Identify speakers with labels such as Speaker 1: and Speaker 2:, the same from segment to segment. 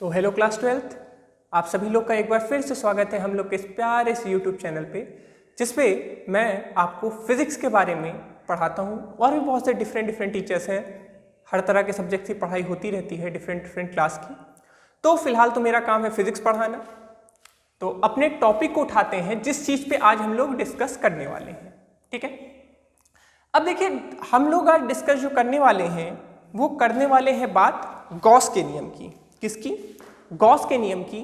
Speaker 1: तो hello class 12th, आप सभी लोग का एक बार फिर से स्वागत है हम लोग के इस प्यारे से यूट्यूब चैनल पे, जिसपे मैं आपको फिजिक्स के बारे में पढ़ाता हूँ। और भी बहुत से डिफरेंट टीचर्स हैं, हर तरह के सब्जेक्ट की पढ़ाई होती रहती है डिफरेंट क्लास की। तो फिलहाल तो मेरा काम है फिजिक्स पढ़ाना। तो अपने टॉपिक को उठाते हैं जिस चीज़ पे आज हम लोग डिस्कस करने वाले हैं। ठीक है, अब देखिए हम लोग आज डिस्कस जो करने वाले हैं वो करने वाले हैं बात गॉस के नियम की। किसकी? गॉस के नियम की।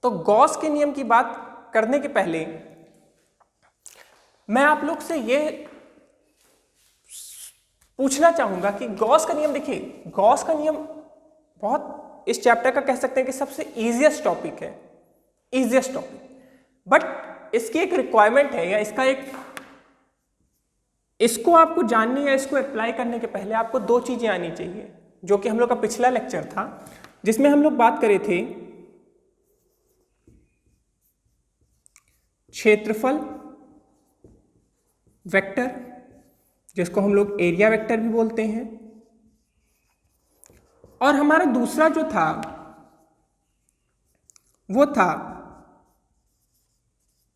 Speaker 1: तो गॉस के नियम की बात करने के पहले मैं आप लोग से ये पूछना चाहूंगा कि गॉस का नियम, देखिए गॉस का नियम बहुत इस चैप्टर का कह सकते हैं कि सबसे इजीएस्ट टॉपिक है, इजीएस्ट टॉपिक। बट इसकी एक रिक्वायरमेंट है, या इसको आपको जानने या इसको अप्लाई करने के पहले आपको दो चीजें आनी चाहिए, जो कि हम लोग का पिछला लेक्चर था जिसमें हम लोग बात करे थे क्षेत्रफल वेक्टर, जिसको हम लोग एरिया वेक्टर भी बोलते हैं। और हमारा दूसरा जो था वो था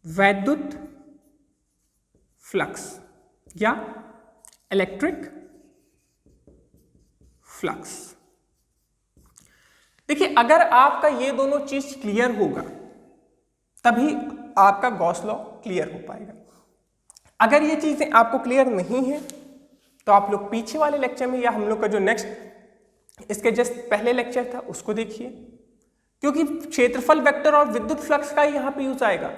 Speaker 1: वैद्युत फ्लक्स या इलेक्ट्रिक फ्लक्स। देखिए अगर आपका ये दोनों चीज क्लियर होगा तभी आपका गॉस लॉ क्लियर हो पाएगा। अगर ये चीजें आपको क्लियर नहीं है तो आप लोग पीछे वाले लेक्चर में या हम लोग का जो नेक्स्ट इसके जस्ट पहले लेक्चर था उसको देखिए, क्योंकि क्षेत्रफल वेक्टर और विद्युत फ्लक्स का ही यहाँ पे यूज आएगा।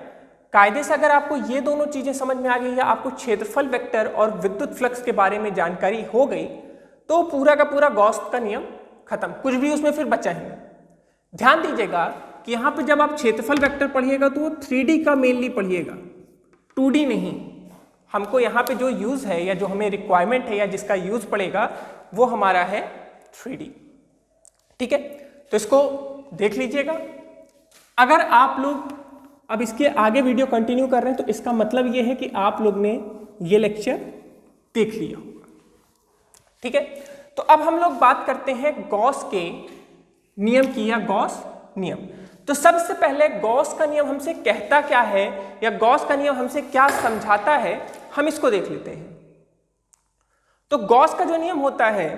Speaker 1: कायदे से अगर आपको ये दोनों चीजें समझ में आ गई या आपको क्षेत्रफल वेक्टर और विद्युत फ्लक्स के बारे में जानकारी हो गई तो पूरा का पूरा गॉस का नियम खत्म, कुछ भी उसमें फिर बचा ही नहीं। ध्यान दीजिएगा कि यहाँ पे जब आप क्षेत्रफल वेक्टर पढ़िएगा तो 3D का मेनली पढ़िएगा, 2D नहीं। हमको यहाँ पे जो यूज है या जो हमें रिक्वायरमेंट है या जिसका यूज पड़ेगा वो हमारा है 3D। ठीक है, तो इसको देख लीजिएगा। अगर आप लोग अब इसके आगे वीडियो कंटिन्यू कर रहे हैं तो इसका मतलब ये है कि आप लोग ने ये लेक्चर देख लिया होगा। ठीक है, तो अब हम लोग बात करते हैं गॉस के नियम की या गॉस नियम। तो सबसे पहले गॉस का नियम हमसे कहता क्या है या गॉस का नियम हमसे क्या समझाता है, हम इसको देख लेते हैं। तो गॉस का जो नियम होता है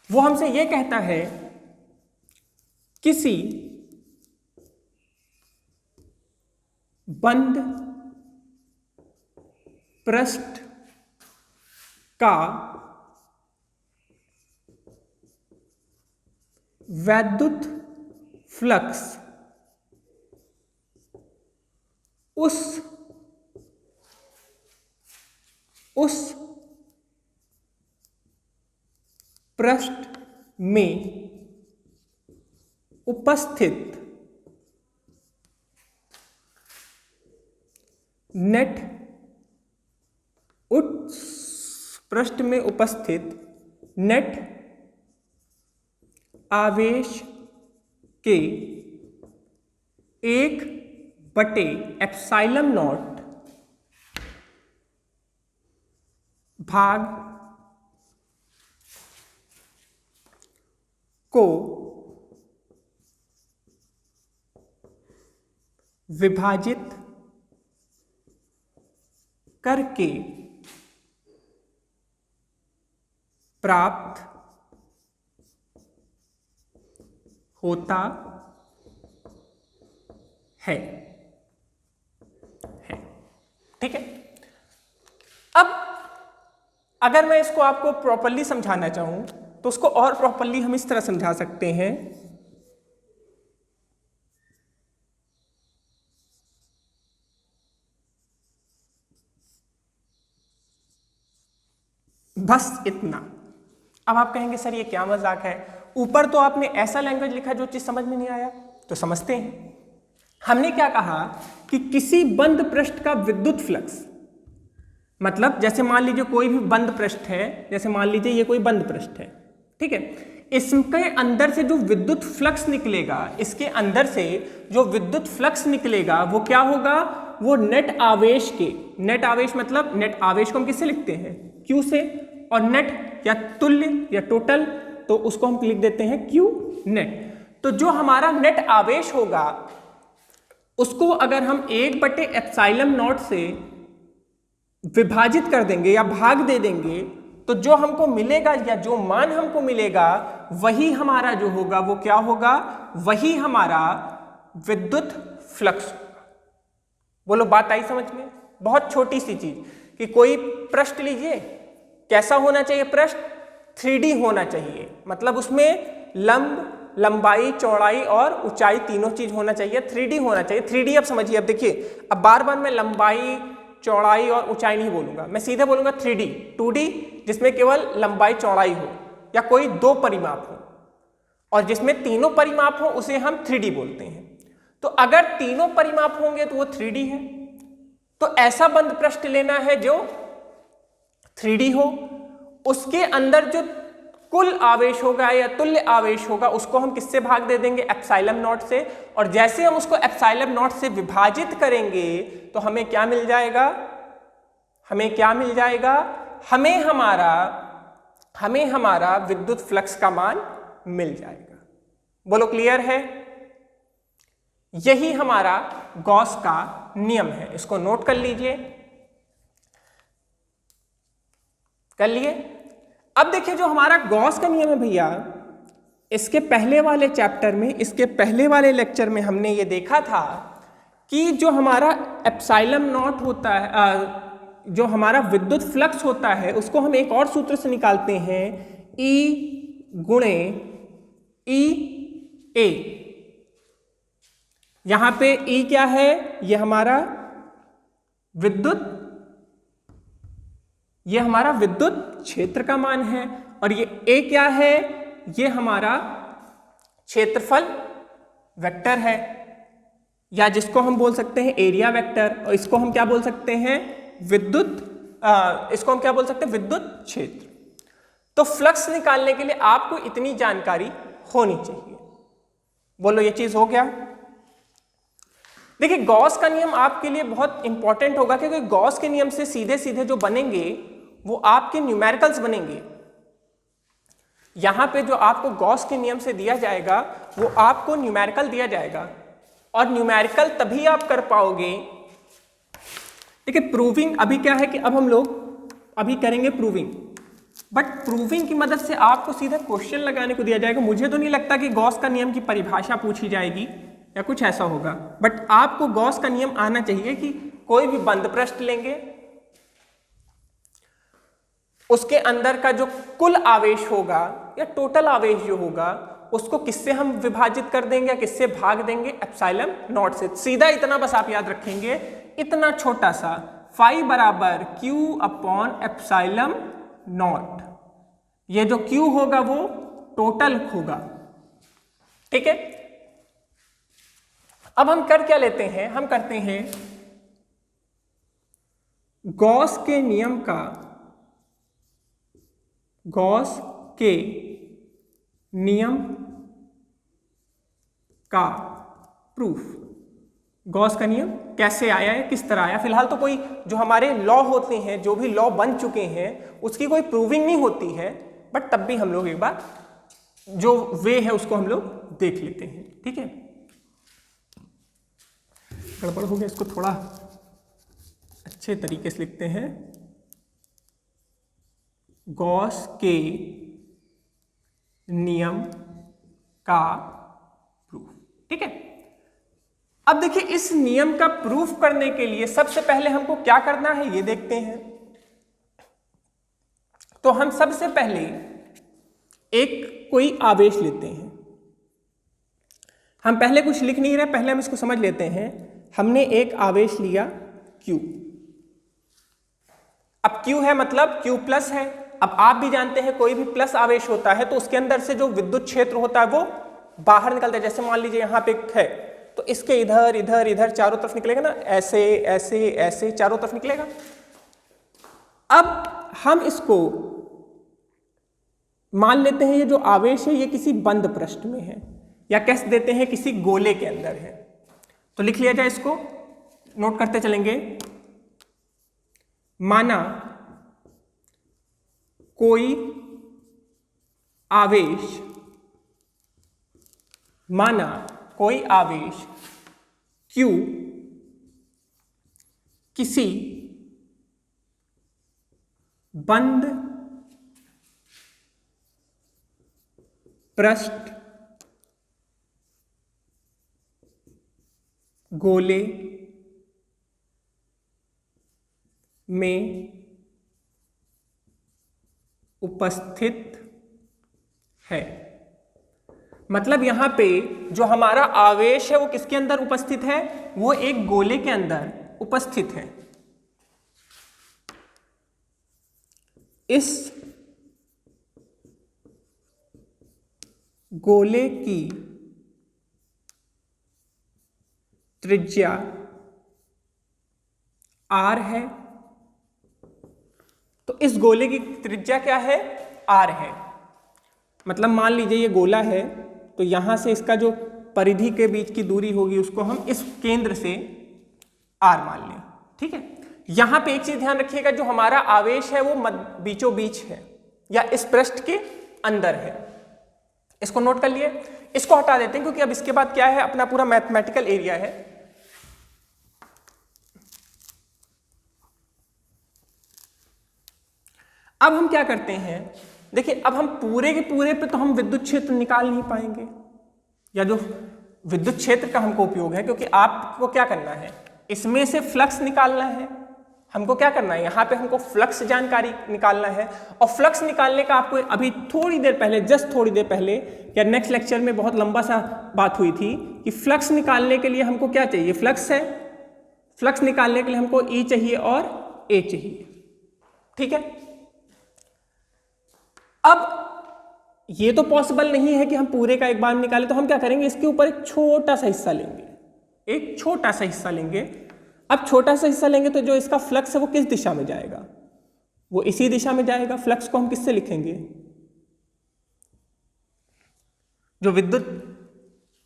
Speaker 1: वो हमसे ये कहता है किसी बंद पृष्ठ का वैद्युत फ्लक्स उस पृष्ठ में उपस्थित नेट उस पृष्ठ में उपस्थित नेट आवेश के 1/ε0 भाग को विभाजित करके प्राप्त होता है। ठीक है, अब अगर मैं इसको आपको प्रॉपर्ली समझाना चाहूं तो उसको और प्रॉपर्ली हम इस तरह समझा सकते हैं। बस इतना। अब आप कहेंगे सर ये क्या मजाक है, ऊपर तो आपने ऐसा लैंग्वेज लिखा जो चीज समझ में नहीं आया। तो समझते हैं, हमने क्या कहा कि किसी बंद पृष्ठ का विद्युत फ्लक्स, मतलब जैसे मान लीजिए कोई भी बंद पृष्ठ है, जैसे मान लीजिए ये कोई बंद पृष्ठ है। ठीक है, इसके अंदर से जो विद्युत फ्लक्स निकलेगा, इसके अंदर से जो विद्युत फ्लक्स निकलेगा वो क्या होगा, वो नेट आवेश के, नेट आवेश मतलब नेट आवेश को हम किससे लिखते हैं, Q से, और नेट या तुल्य या टोटल तो उसको हम लिख देते हैं Q नेट। तो जो हमारा नेट आवेश होगा उसको अगर हम 1/ε0 से विभाजित कर देंगे या भाग दे देंगे तो जो हमको मिलेगा या जो मान हमको मिलेगा वही हमारा जो होगा वो क्या होगा, वही हमारा विद्युत फ्लक्स होगा। बोलो बात आई समझ में? बहुत छोटी सी चीज कि कोई पृष्ठ लीजिए, कैसा होना चाहिए पृष्ठ? 3D होना चाहिए, मतलब उसमें लंबाई, चौड़ाई और ऊंचाई तीनों चीज होना चाहिए, 3D होना चाहिए। 3D अब समझिए, अब देखिए, अब बार बार मैं लंबाई, चौड़ाई और ऊंचाई नहीं बोलूंगा, मैं सीधे बोलूंगा 3D, 2D जिसमें केवल लंबाई चौड़ाई हो या कोई 2 परिमाप हो, और जिसमें तीनों परिमाप हो उसे हम 3D बोलते हैं। तो अगर तीनों परिमाप होंगे तो वो 3D है। तो ऐसा बंद पृष्ठ लेना है जो 3D हो, उसके अंदर जो कुल आवेश होगा या तुल्य आवेश होगा उसको हम किससे भाग दे देंगे? ε0 से। और जैसे हम उसको ε0 से विभाजित करेंगे तो हमें क्या मिल जाएगा? हमें क्या मिल जाएगा? हमें हमारा विद्युत फ्लक्स का मान मिल जाएगा। बोलो क्लियर है? यही हमारा गॉस का नियम है, इसको नोट कर लीजिए। कर लिए? अब देखिए जो हमारा गॉस का नियम है भैया, इसके पहले वाले चैप्टर में, इसके पहले वाले लेक्चर में हमने ये देखा था कि जो हमारा ε0 होता है, जो हमारा विद्युत फ्लक्स होता है उसको हम एक और सूत्र से निकालते हैं, E गुणे E A। यहां पे E क्या है? ये हमारा विद्युत क्षेत्र का मान है, और ये A क्या है? ये हमारा क्षेत्रफल वेक्टर है, या जिसको हम बोल सकते हैं एरिया वेक्टर, और इसको हम क्या बोल सकते हैं? इसको हम क्या बोल सकते हैं? विद्युत क्षेत्र। तो फ्लक्स निकालने के लिए आपको इतनी जानकारी होनी चाहिए। बोलो ये चीज हो गया? देखिए गॉस का नियम आपके लिए बहुत इंपॉर्टेंट होगा, क्योंकि गॉस के नियम से सीधे सीधे जो बनेंगे वो आपके न्यूमेरिकल्स बनेंगे। यहां पे जो आपको गॉस के नियम से दिया जाएगा वो आपको न्यूमेरिकल दिया जाएगा, और न्यूमेरिकल तभी आप कर पाओगे। देखिए प्रूविंग अभी क्या है कि अब हम लोग अभी करेंगे प्रूविंग, बट प्रूविंग की मदद से आपको सीधा क्वेश्चन लगाने को दिया जाएगा। मुझे तो नहीं लगता कि गॉस का नियम की परिभाषा पूछी जाएगी या कुछ ऐसा होगा, बट आपको गॉस का नियम आना चाहिए कि कोई भी बंद पृष्ठ लेंगे, उसके अंदर का जो कुल आवेश होगा या टोटल आवेश जो होगा उसको किससे हम विभाजित कर देंगे या किससे भाग देंगे? ε0 से। सीधा इतना बस आप याद रखेंगे, इतना छोटा सा phi बराबर Q/ε0। ये जो Q होगा वो टोटल होगा, ठीक है। अब हम कर क्या लेते हैं? हम करते हैं गॉस के नियम का, गॉस के नियम का प्रूफ। गॉस का नियम कैसे आया है, किस तरह आया? फिलहाल तो कोई जो हमारे लॉ होते हैं, जो भी लॉ बन चुके हैं उसकी कोई प्रूविंग नहीं होती है, बट तब भी हम लोग एक बार जो वे है उसको हम लोग देख लेते हैं, ठीक है। गड़बड़ हो गया, इसको थोड़ा अच्छे तरीके से लिखते हैं। गॉस के नियम का प्रूफ, ठीक है। अब देखिए इस नियम का प्रूफ करने के लिए सबसे पहले हमको क्या करना है ये देखते हैं। तो हम सबसे पहले एक कोई आवेश लेते हैं। हम पहले कुछ लिख नहीं रहे, पहले हम इसको समझ लेते हैं। हमने एक आवेश लिया Q। अब Q है मतलब Q प्लस है। अब आप भी जानते हैं कोई भी प्लस आवेश होता है तो उसके अंदर से जो विद्युत क्षेत्र होता है वो बाहर निकलता है। जैसे मान लीजिए यहाँ पे है तो इसके इधर इधर इधर चारों तरफ निकलेगा ना, ऐसे ऐसे ऐसे चारों तरफ निकलेगा। अब हम इसको मान लेते हैं ये जो आवेश है ये किसी बंद पृष्ठ में है, या कह देते हैं किसी गोले के अंदर है। तो लिख लिया जाए, इसको नोट करते चलेंगे। माना कोई आवेश माना कोई आवेश Q किसी बंद पृष्ठ गोले में उपस्थित है। मतलब यहां पे जो हमारा आवेश है वो किसके अंदर उपस्थित है, वो एक गोले के अंदर उपस्थित है। इस गोले की त्रिज्या r है। तो इस गोले की त्रिज्या क्या है, r है। मतलब मान लीजिए ये गोला है, तो यहां से इसका जो परिधि के बीच की दूरी होगी उसको हम इस केंद्र से r मान लें। ठीक है, यहां पे एक चीज ध्यान रखिएगा, जो हमारा आवेश है वो बीचों बीच है या इस पृष्ठ के अंदर है। इसको नोट कर लिए, इसको हटा देते हैं क्योंकि अब इसके बाद क्या है, अपना पूरा मैथमेटिकल एरिया है। अब हम क्या करते हैं, देखिए अब हम पूरे के पूरे पे तो हम विद्युत क्षेत्र निकाल नहीं पाएंगे, या जो विद्युत क्षेत्र का हमको उपयोग है, क्योंकि आपको क्या करना है, इसमें से फ्लक्स निकालना है। हमको क्या करना है, यहाँ पे हमको फ्लक्स जानकारी निकालना है। और फ्लक्स निकालने का आपको अभी थोड़ी देर पहले, जस्ट थोड़ी देर पहले या नेक्स्ट लेक्चर में बहुत लंबा सा बात हुई थी कि फ्लक्स निकालने के लिए हमको क्या चाहिए, फ्लक्स है। फ्लक्स निकालने के लिए हमको E चाहिए और A चाहिए। ठीक है, अब ये तो पॉसिबल नहीं है कि हम पूरे का एक बार निकालें, तो हम क्या करेंगे, इसके ऊपर एक छोटा सा हिस्सा लेंगे, एक छोटा सा हिस्सा लेंगे। अब छोटा सा हिस्सा लेंगे तो जो इसका फ्लक्स है वो किस दिशा में जाएगा, वो इसी दिशा में जाएगा। फ्लक्स को हम किससे लिखेंगे, जो विद्युत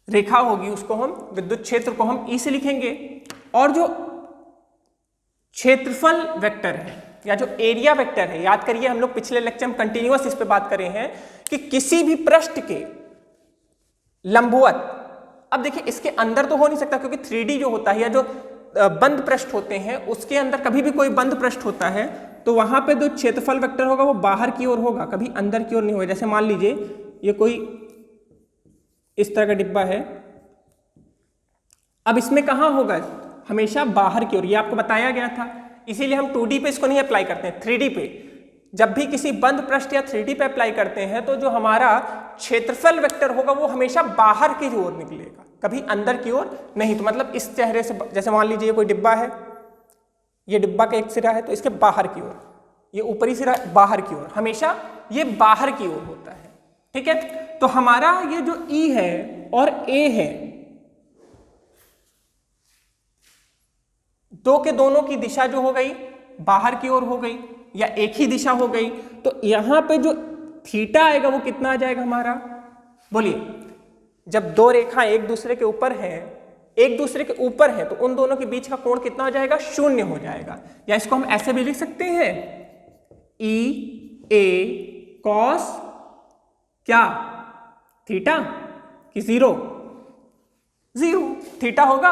Speaker 1: रेखा होगी उसको हम, विद्युत क्षेत्र को हम E से लिखेंगे। और जो क्षेत्रफल वेक्टर है या जो एरिया वेक्टर है, याद करिए हम लोग पिछले लेक्चर में कंटिन्यूअस इस पे बात कर रहे हैं कि किसी भी पृष्ठ के लंबवत, अब देखिए इसके अंदर तो हो नहीं सकता क्योंकि 3D जो होता है या जो बंद पृष्ठ होते हैं उसके अंदर कभी भी कोई बंद पृष्ठ होता है तो वहां पे जो क्षेत्रफल वेक्टर होगा वो बाहर की ओर होगा, कभी अंदर की ओर नहीं होगा। जैसे मान लीजिए ये कोई इस तरह का डिब्बा है, अब इसमें कहां होगा, हमेशा बाहर की ओर, ये आपको बताया गया था। इसीलिए हम 2D पे इसको नहीं अप्लाई करते हैं, 3D पे। जब भी किसी बंद पृष्ठ या 3D पे अप्लाई करते हैं तो जो हमारा क्षेत्रफल वेक्टर होगा वो हमेशा बाहर की ओर निकलेगा, कभी अंदर की ओर नहीं। तो मतलब इस चेहरे से, जैसे मान लीजिए ये कोई डिब्बा है, ये डिब्बा का एक सिरा है तो इसके बाहर की ओर, ये ऊपरी सिरा बाहर की ओर, हमेशा ये बाहर की ओर होता है। ठीक है, तो हमारा ये जो E है और A है, दो के दोनों की दिशा जो हो गई बाहर की ओर हो गई या एक ही दिशा हो गई। तो यहां पे जो थीटा आएगा वो कितना आ जाएगा हमारा, बोलिए। जब दो रेखाएं एक दूसरे के ऊपर हैं, एक दूसरे के ऊपर है, तो उन दोनों के बीच का कोण कितना हो जाएगा, 0 हो जाएगा। या इसको हम ऐसे भी लिख सकते हैं, E A cos क्या थीटा कि 0 थीटा होगा,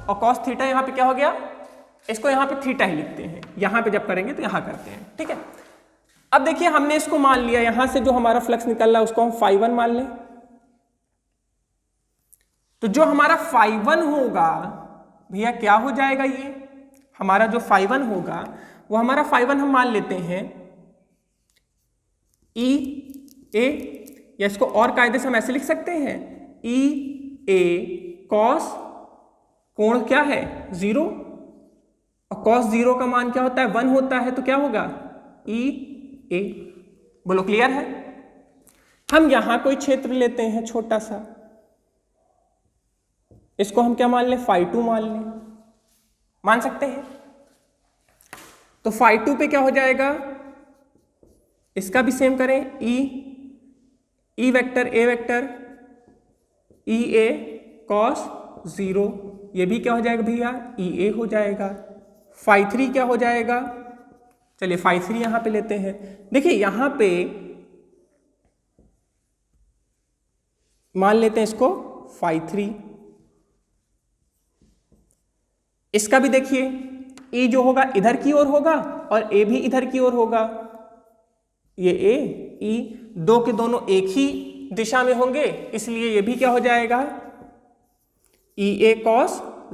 Speaker 1: और कॉस थीटा यहां पे क्या हो गया, इसको यहां पे थीटा ही लिखते हैं, यहां पे जब करेंगे तो यहां करते हैं। ठीक है, अब देखिए हमने इसको मान लिया, यहां से जो हमारा फ्लक्स निकल रहा है उसको हम φ1 मान लें। तो जो हमारा φ1 होगा भैया क्या हो जाएगा, ये हमारा जो φ1 होगा वो हमारा φ1 हम मान लेते हैं E A, या इसको और कायदे से हम ऐसे लिख सकते हैं, E A cos कोण क्या है 0, और cos 0 का मान क्या होता है 1 होता है, तो क्या होगा E A। बोलो क्लियर है। हम यहां कोई क्षेत्र लेते हैं छोटा सा, इसको हम क्या मान लें, φ2 मान लें, मान सकते हैं। तो φ2 पे क्या हो जाएगा, इसका भी सेम करें, E vector A vector E A cos 0, ये भी क्या हो जाएगा भैया E A हो जाएगा। φ3 क्या हो जाएगा, चलिए φ3 यहां पे लेते हैं। देखिए यहां पे मान लेते हैं इसको phi 3। इसका भी देखिए E जो होगा इधर की ओर होगा और A भी इधर की ओर होगा। ये A E दो के दोनों एक ही दिशा में होंगे, इसलिए ये भी क्या हो जाएगा EA cos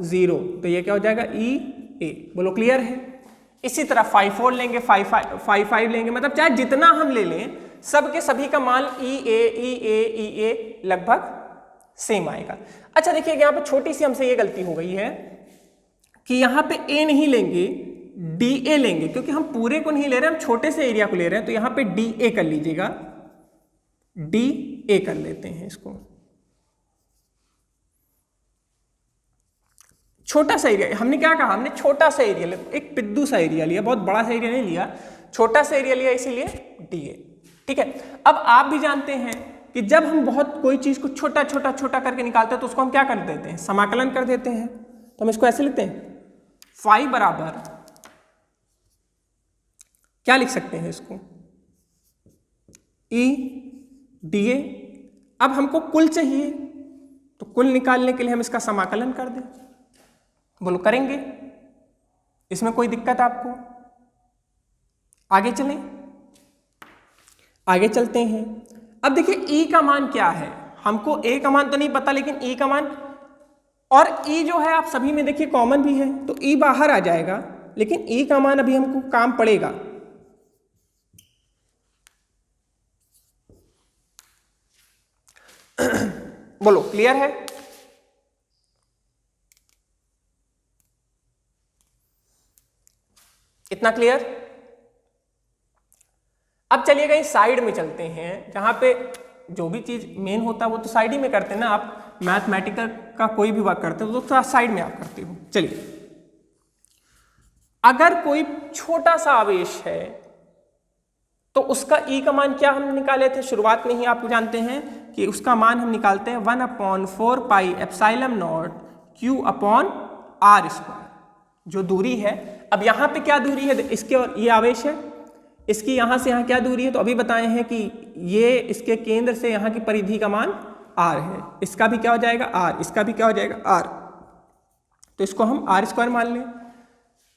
Speaker 1: 0। तो ये क्या हो जाएगा EA। बोलो क्लियर है। इसी तरह phi 4 लेंगे, phi 5 लेंगे, मतलब चाहे जितना हम ले लें सब के सभी का मान EA लगभग सेम आएगा। अच्छा देखिए यहाँ पे छोटी सी हमसे ये गलती हो गई है कि यहाँ पे A नहीं लेंगे, DA लेंगे, क्योंकि हम पूरे को नहीं ले रहे, हम छोटे से एरिया को ले रहे हैं। तो यहाँ पे DA कर लीजिएगा, DA कर लेते हैं इसको। छोटा सा एरिया, हमने क्या कहा, हमने छोटा सा एरिया लिया, एक पिद्दू सा एरिया लिया, बहुत बड़ा सा एरिया नहीं लिया, छोटा सा एरिया लिया, इसीलिए DA। ठीक है। अब आप भी जानते हैं कि जब हम बहुत कोई चीज को छोटा छोटा छोटा करके निकालते हैं तो उसको हम क्या कर देते हैं, समाकलन कर देते हैं। तो हम इसको ऐसे लिखते हैं, phi बराबर क्या लिख सकते हैं इसको, EDA। अब हमको कुल चाहिए, तो कुल निकालने के लिए हम इसका समाकलन कर दें। बोलो करेंगे, इसमें कोई दिक्कत आपको? आगे चलें, आगे चलते हैं। अब देखिए E का मान क्या है, हमको A का मान तो नहीं पता, लेकिन E का मान, और E जो है आप सभी में देखिए कॉमन भी है, तो E बाहर आ जाएगा, लेकिन E का मान अभी हमको काम पड़ेगा। बोलो क्लियर है? इतना क्लियर? अब चलिएगा इस साइड में चलते हैं, जहां पे जो भी चीज मेन होता है वो तो साइड ही में करते हैं ना। आप मैथमेटिकल का कोई भी वर्क करते हो तो साइड में आप करते हो। चलिए, अगर कोई छोटा सा आवेश है तो उसका E का मान क्या हम निकाले थे शुरुआत में ही, आप जानते हैं कि उसका मान हम निकालते हैं 1/4 पाई एप्सिलॉन नॉट Q/r²। जो दूरी है, अब यहाँ पे क्या दूरी है, इसके और ये आवेश है, इसकी यहाँ से यहाँ क्या दूरी है, तो अभी बताए हैं कि ये इसके केंद्र से यहाँ की परिधि का मान r है। इसका भी क्या हो जाएगा r, इसका भी क्या हो जाएगा r, तो इसको हम r² मान लें।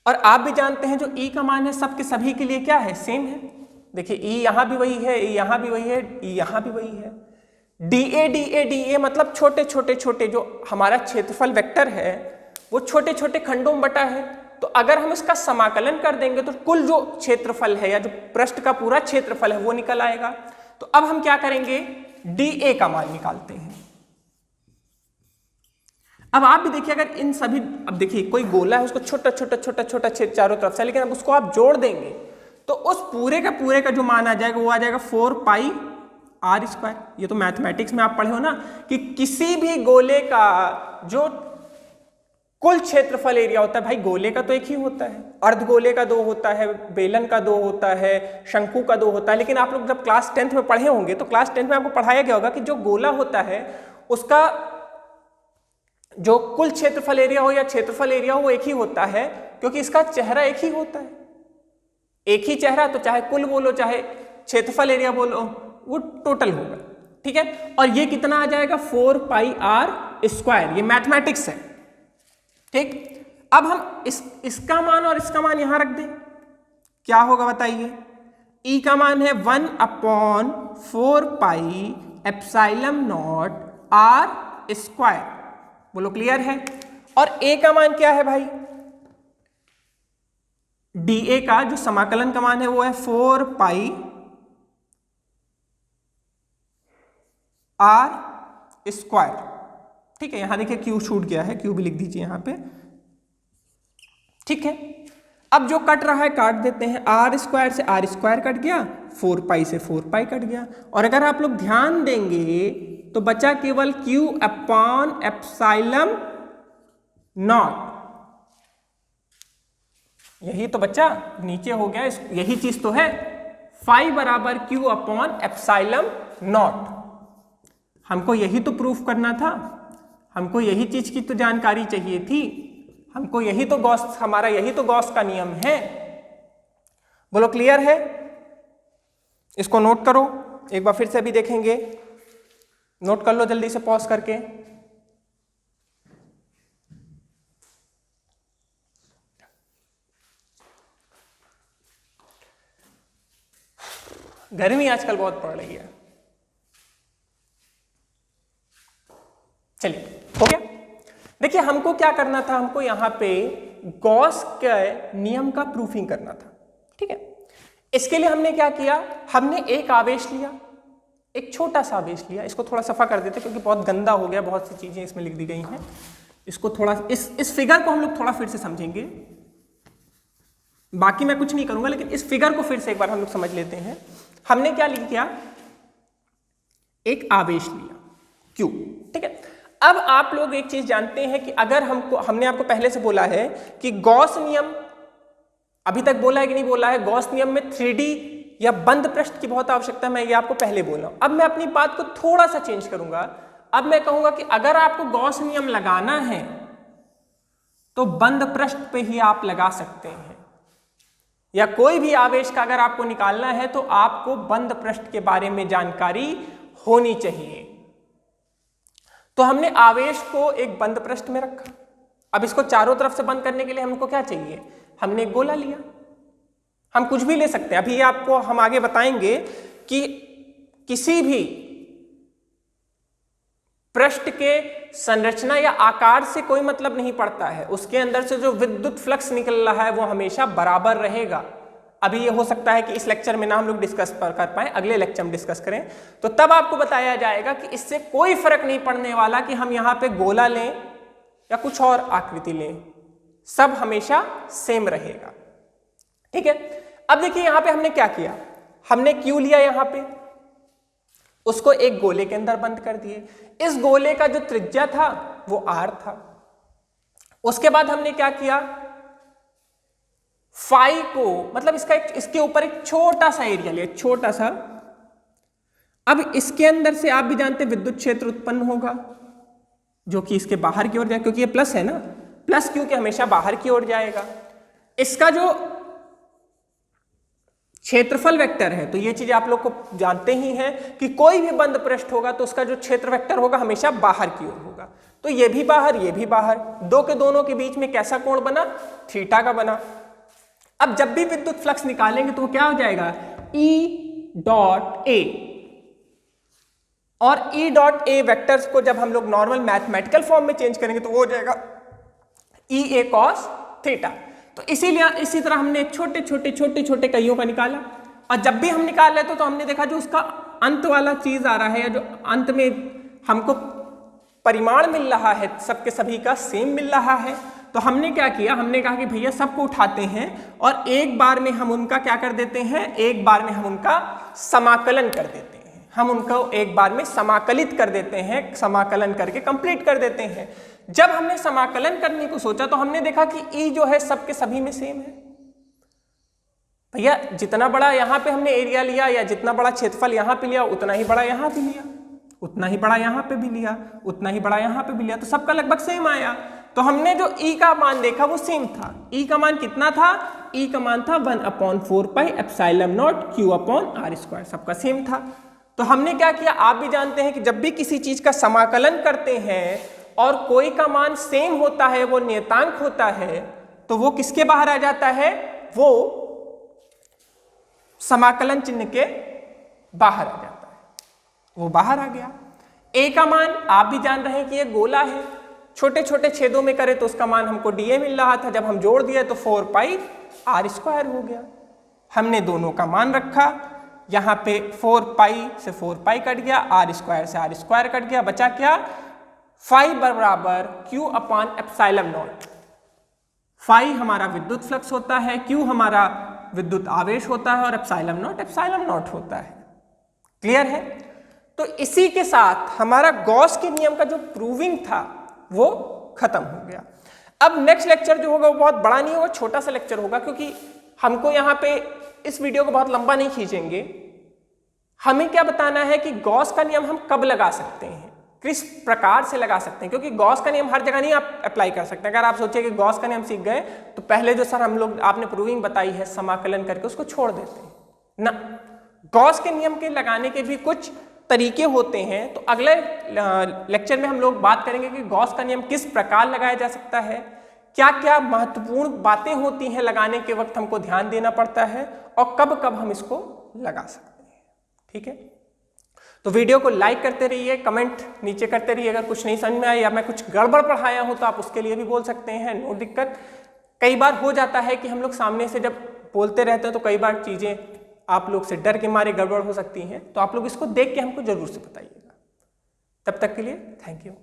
Speaker 1: और आप भी जानते हैं जो E का मान है सबके सभी के लिए क्या है, सेम है। देखिए E यहाँ भी वही है, E यहाँ भी वही है, E यहाँ भी वही है। DA मतलब छोटे छोटे छोटे जो हमारा क्षेत्रफल वेक्टर है वो छोटे छोटे खंडों में बटा है। तो अगर हम इसका समाकलन कर देंगे तो कुल जो क्षेत्रफल है या जो पृष्ठ का पूरा क्षेत्रफल है वो निकल आएगा। तो अब हम क्या करेंगे, DA का मान निकालते हैं। अब आप भी देखिए, अगर इन सभी, अब देखिए कोई गोला है उसको छोटा छोटा छोटा छोटा छेद चारों तरफ से, लेकिन अब उसको आप जोड़ देंगे तो उस पूरे का जो मान आ जाएगा वो आ जाएगा 4 पाई r²। ये तो मैथमेटिक्स में आप पढ़े हो ना कि किसी भी गोले का जो कुल क्षेत्रफल एरिया होता है, भाई गोले का तो एक ही होता है, अर्धगोले का 2 होता है, बेलन का 2 होता है, शंकु का 2 होता है। लेकिन आप लोग जब क्लास 10th में पढ़े होंगे तो क्लास 10th में आपको पढ़ाया गया होगा कि जो गोला होता है उसका जो कुल क्षेत्रफल एरिया हो या क्षेत्रफल एरिया हो वो एक ही होता है, क्योंकि इसका चेहरा एक ही होता है, एक ही चेहरा। तो चाहे कुल बोलो चाहे क्षेत्रफल एरिया बोलो वो टोटल होगा। ठीक है, और ये कितना आ जाएगा 4 पाई r²। ये मैथमेटिक्स है। ठीक, अब हम इसका मान और इसका मान यहां रख दें, क्या होगा बताइए। E का मान है 1/4 पाई एप्सिलॉन नॉट r²। बोलो क्लियर है? और A का मान क्या है भाई, DA का जो समाकलन का मान है वो है 4 पाई r²। ठीक है, यहां देखिए Q छूट गया है, Q भी लिख दीजिए यहां पे। ठीक है, अब जो कट रहा है काट देते हैं, r² से r² कट गया, 4 पाई से 4 पाई कट गया। और अगर आप लोग ध्यान देंगे तो बचा केवल Q/एप्सिलॉन नॉट। यही तो बच्चा नीचे हो गया, यही चीज तो है, phi बराबर Q/एप्सिलॉन नॉट। हमको यही तो प्रूफ करना था, हमको यही चीज की तो जानकारी चाहिए थी, हमको यही तो गॉस, हमारा यही तो गॉस का नियम है। बोलो क्लियर है? इसको नोट करो, एक बार फिर से भी देखेंगे, नोट कर लो जल्दी से पॉज करके। गर्मी आजकल बहुत पड़ रही है। चलिए हो गया। देखिए हमको क्या करना था, हमको यहां पे गॉस के नियम का प्रूफिंग करना था, ठीक है। इसके लिए हमने क्या किया, हमने एक आवेश लिया, एक छोटा सा आवेश लिया। इसको थोड़ा सफा कर देते क्योंकि बहुत गंदा हो गया, बहुत सी चीजें इसमें लिख दी गई हैं। इसको थोड़ा इस फिगर को हम लोग थोड़ा फिर से समझेंगे, बाकी मैं कुछ नहीं करूंगा, लेकिन इस फिगर को फिर से एक बार हम लोग समझ लेते हैं। हमने क्या लिखा, एक आवेश लिया Q, ठीक है। अब आप लोग एक चीज जानते हैं कि अगर हमने आपको पहले से बोला है कि गॉस नियम, अभी तक बोला है कि नहीं बोला है, गॉस नियम में 3D या बंद पृष्ठ की बहुत आवश्यकता है, मैं ये आपको पहले बोल रहा हूं। अब मैं अपनी बात को थोड़ा सा चेंज करूंगा। अब मैं कहूंगा कि अगर आपको गॉस नियम लगाना है तो बंद पृष्ठ पे ही आप लगा सकते हैं, या कोई भी आवेश का अगर आपको निकालना है तो आपको बंद पृष्ठ के बारे में जानकारी होनी चाहिए। तो हमने आवेश को एक बंद पृष्ठ में रखा। अब इसको चारों तरफ से बंद करने के लिए हमको क्या चाहिए, हमने एक गोला लिया। हम कुछ भी ले सकते हैं, अभी आपको हम आगे बताएंगे कि किसी भी पृष्ठ के संरचना या आकार से कोई मतलब नहीं पड़ता है, उसके अंदर से जो विद्युत फ्लक्स निकल रहा है वो हमेशा बराबर रहेगा। अभी ये हो सकता है कि इस लेक्चर में ना हम लोग डिस्कस कर पाए, अगले लेक्चर में डिस्कस करें, तो तब आपको बताया जाएगा कि इससे कोई फर्क नहीं पड़ने वाला कि हम यहां पे गोला लें या कुछ और आकृति लें, सब हमेशा सेम रहेगा, ठीक है। अब देखिए यहां पे हमने क्या किया, हमने Q लिया, यहां पे उसको एक गोले के अंदर बंद कर दिए। इस गोले का जो त्रिज्या था वो R था। उसके बाद हमने क्या किया, फाई को, मतलब इसके ऊपर एक छोटा सा एरिया लिया, छोटा सा। अब इसके अंदर से आप भी जानते हैं विद्युत क्षेत्र उत्पन्न होगा जो कि इसके बाहर की ओर जाए, क्योंकि ये प्लस है ना, प्लस क्योंकि हमेशा बाहर की ओर जाएगा। इसका जो क्षेत्रफल वेक्टर है, तो ये चीज आप लोग को जानते ही हैं कि कोई भी बंद पृष्ठ होगा तो उसका जो क्षेत्र वेक्टर होगा हमेशा बाहर की ओर होगा। तो ये भी बाहर, ये भी बाहर, दो के दोनों के बीच में कैसा कोण बना, थीटा का बना। अब जब भी विद्युत फ्लक्स निकालेंगे तो क्या हो जाएगा, E डॉट ए, और E डॉट ए वेक्टर्स को जब हम लोग नॉर्मल मैथमेटिकल फॉर्म में चेंज करेंगे तो वो हो जाएगा EA cos थीटा। तो इसीलिए इसी तरह हमने छोटे छोटे कईयों का निकाला, और जब भी हम निकाल रहे तो हमने देखा जो उसका अंत वाला चीज आ रहा है, या जो अंत में हमको परिमाण मिल रहा है सबके सभी का सेम मिल रहा है, तो हमने क्या किया, हमने कहा कि भैया सबको उठाते हैं और एक बार में हम उनका क्या कर देते हैं, एक बार में हम उनका समाकलन कर देते हैं, हम उनको एक बार में समाकलित कर देते हैं, समाकलन करके कंप्लीट कर देते हैं। जब हमने समाकलन करने को सोचा तो हमने देखा कि E जो है सबके सभी में सेम है। भैया जितना बड़ा यहाँ पे हमने एरिया लिया या जितना बड़ा क्षेत्रफल यहाँ पे लिया उतना ही बड़ा यहाँ भी लिया, उतना ही बड़ा यहाँ पे भी लिया, उतना ही बड़ा यहाँ पे भी लिया, तो सबका लगभग सेम आया। तो हमने जो E का मान देखा वो सेम था। E का मान कितना था, E का मान था 1/4 पाई एप्सिलॉन नॉट Q/r², सबका सेम था। तो हमने क्या किया, आप भी जानते हैं कि जब भी किसी चीज का समाकलन करते हैं और कोई का मान सेम होता है, वो नियतांक होता है, तो वो किसके बाहर आ जाता है, वो समाकलन चिन्ह के बाहर आ जाता है, वो बाहर आ गया। A का मान आप भी जान रहे हैं कि ये गोला है, छोटे छोटे छेदों में करे तो उसका मान हमको DA मिल रहा था, जब हम जोड़ दिए तो 4 पाई r² हो गया। हमने दोनों का मान रखा, यहाँ पे 4 पाई से 4 पाई कट गया, r² से r² कट गया, बचा क्या, फाई बराबर Q/ε0। फाई हमारा विद्युत फ्लक्स होता है, Q हमारा विद्युत आवेश होता है, और ε0 होता है। क्लियर है। तो इसी के साथ हमारा गॉस के नियम का जो प्रूविंग था वो खत्म हो गया। अब नेक्स्ट लेक्चर जो होगा वो बहुत बड़ा नहीं होगा, छोटा सा लेक्चर होगा, क्योंकि हमको यहाँ पे इस वीडियो को बहुत लंबा नहीं खींचेंगे। हमें क्या बताना है कि गॉस का नियम हम कब लगा सकते हैं, किस प्रकार से लगा सकते हैं, क्योंकि गॉस का नियम हर जगह नहीं आप अप्लाई कर सकते। अगर आप सोचिए कि गॉस का नियम सीख गए तो पहले जो सर हम लोग आपने प्रूविंग बताई है समाकलन करके उसको छोड़ देते हैं ना। गॉस के नियम के लगाने के भी कुछ तरीके होते हैं, तो अगले लेक्चर में हम लोग बात करेंगे कि गॉस का नियम किस प्रकार लगाया जा सकता है, क्या क्या महत्वपूर्ण बातें होती हैं लगाने के वक्त हमको ध्यान देना पड़ता है, और कब कब हम इसको लगा सकते हैं। ठीक है, तो वीडियो को लाइक करते रहिए, कमेंट नीचे करते रहिए। अगर कुछ नहीं समझ में आया या मैं कुछ गड़बड़ पढ़ाया हूं तो आप उसके लिए भी बोल सकते हैं, नो दिक्कत। कई बार हो जाता है कि हम लोग सामने से जब बोलते रहते हैं तो कई बार चीज़ें आप लोग से डर के मारे गड़बड़ हो सकती हैं, तो आप लोग इसको देख के हमको जरूर से बताइएगा। तब तक के लिए थैंक यू।